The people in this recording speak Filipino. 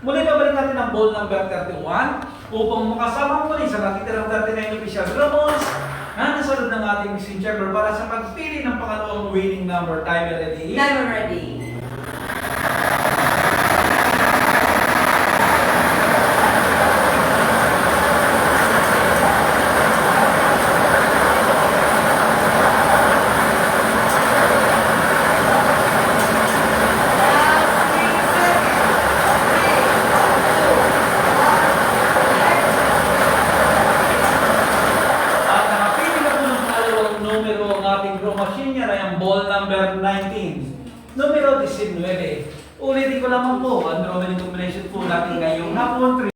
Muli babalik natin ang ball number 31 upang makasama muli sa natitirang 39 official Ramos na nasa loob ng ating mixing chamber para sa pagpili ng pangalawang winning number. Timer ready? Timer ready. Machine niya ay ang ball number 19. Numero 19. Ulitin ko lamang po, ang drawing combination po natin ngayong hapon.